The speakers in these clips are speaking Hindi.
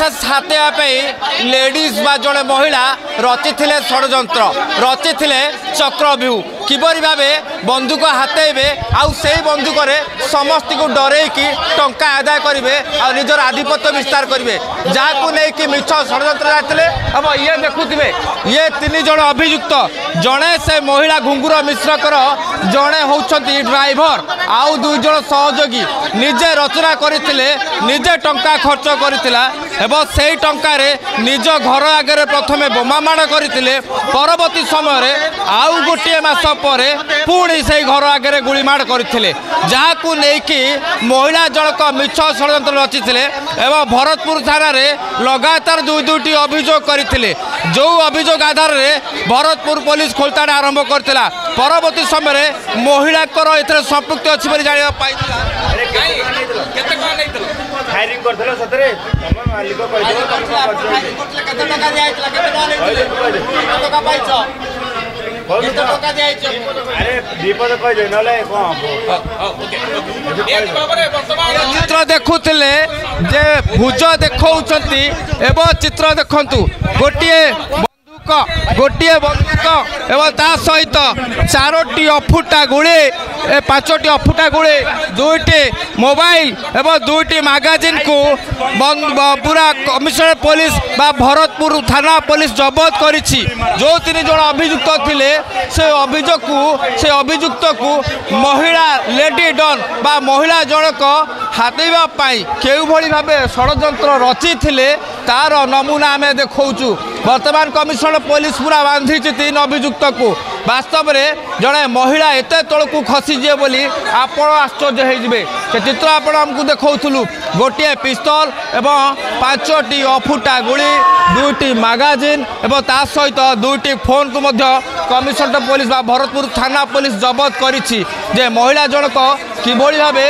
लाइसेंस हाते लेडीज बा जड़े महिला रचि षड्यंत्र रचि चक्रव्यूह किपरि भाव बंदूक हातेबे आउ से बंदूक समस्त को डरैकी टंका आदाय करेंगे और निजर आधिपत्य विस्तार करेंगे जहाँ नहीं मिछ षड्यंत्र जाते। अब ये देखुवे ये 3 जन अभियुक्त जड़े से महिला घुंगुर मिश्रकर जड़े होती ड्राइवर आउ 2 जन सहयोगी निजे रचना करते निजे टंका खर्च करथिला एवं से टंकार निज घर आगे प्रथमे बोमामाड़ करते परवर्ती समय आउ गोटे मास पर पुणी से घर आगे गुलीमाड़ करते जहाँ नहीं महिला जनक मिछ षड्यंत्र रचिते एवं भरतपुर थाना लगातार 2-2टी अभियोग करते जो अभियोग आधार में भरतपुर पुलिस खोलताड़ आरंभ करता परवर्ती समय महिला संपुक्त अच्छी जाना पाई फायरिंग करथलो सतरे तम मालिक अरे विपद कह दे नले चित्र देखुले जे भुज देखौछंती एवं चित्र देखंतु गोटे बंदूक एवं ता सहित 4टी अफुटा गुड़ी 5टी अफुटा गुड़ी 2टी मोबाइल एवं 2टी मैगजीन को पूरा कमिशनर पुलिस बा भरतपुर थाना पुलिस जबत करिछि। जो 3 जन अभियुक्त थिले से अभियुक्त को महिला लेडी डन बा महिला जनक हाथेबा पाई केउ भली भाबे षड्यंत्र रचि थिले तार नमूना आम देखौछु। वर्तमान कमिशनर पुलिस पूरा बांधी 3 अभियुक्त को वास्तव में जड़े महिला एत तल को खसीजे बोली आप आश्चर्य होइबे। से चित्र आपण हमको देखौथुलु गोटे पिस्तल एवं 5टी अफुटा गुड़ी 2टी मैगजीन एवं ता सहित 2टी फोन को मध्य कमिशनर पुलिस बा भरतपुर थाना पुलिस जबत करिछि जे महिला जनक किभली भावे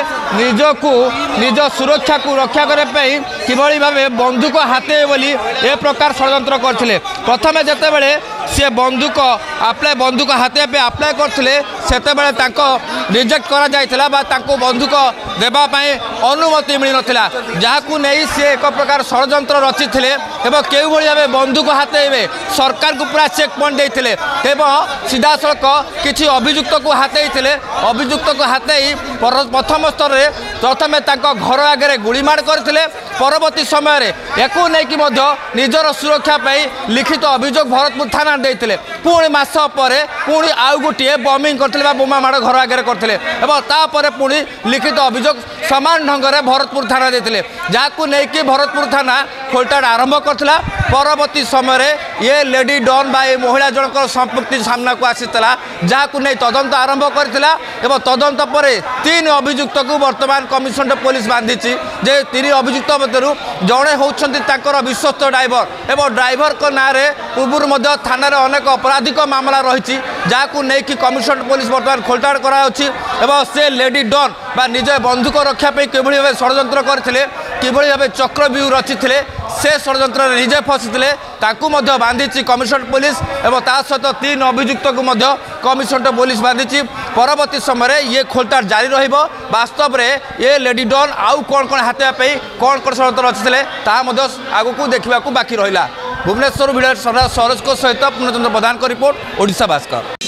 निज सुरक्षा को रक्षा करने किभली भावे बंदूक हाथे बोली ए प्रकार षड्यंत्र करथिले। प्रथमे जेतेबेले सी बंदूक बंदूक हाथे पे अप्लाई करथिले सेतेबेले तांको रिजेक्ट करा जायतिला बा तांको बंदूक देबा पई अनुमति मिल नथिला जहाकू नहीं सी एक प्रकार षड्यंत्र रचिथिले एवं केउ भली भावे बंदूक हाथेबे सरकार को पूरा चेक पॉइंट देथिले एवं सीधा सड़क किछि अभियुक्त को हाथेइथिले अभियुक्त को हाथेई प्रथम स्तर में प्रथमे तांको घर आगे गुलीमाड़ करथिले परवर्ती समय एको नहीं निजर सुरक्षा लिखित अभियोग भरतपुर थाना देते पुणी मास पर पुणी आउ गोटे बमिंग करते बोमामाड़ घर आगे करते पुणी लिखित अभियोग सामान ढंग से भरतपुर थाना देते जहाँ नहीं भरतपुर थाना खोलताड़ आरंभ करता परवर्ती समय ये लेडी डन बा महिला जनक संपुक्ति सामना को आसीला जहाँ नहीं तदंत आरंभ करता तदंत पर 3 अभियुक्त को वर्तमान कमिशनर पुलिस बांधी जे 3 अभियुक्त मध्य जड़े होती विश्वस्त ड्राइवर एवं ड्राइवर को ना पूर्व थाना अनेक अपराधिक मामला रही जहाँ नहीं कमिशनर पुलिस बर्तमान खोलताड़ कराई से लेडी डन बा निज बंदूक रक्षापी किभली भाव षड्यंत्र करते किभली भाव चक्रव्यूह रचिते से षड्यंत्र निजे फसीते बांधी कमिशनर पुलिस एवं ता सहित 3 अभियुक्त को कमिशनर पुलिस बांधी परवर्ती समय ये खोलताड़ जारी रहिबो। वास्तव में ये लेडी डन आउ कौन कौन हाथेबा कौन कौन षड्यंत्र रचिते ताहा आगू देखा बाकी रहा। भुवनेश्वर भिडियो सरोज सहित पूर्णचंद्र प्रधान रिपोर्ट ओडिशा भास्कर।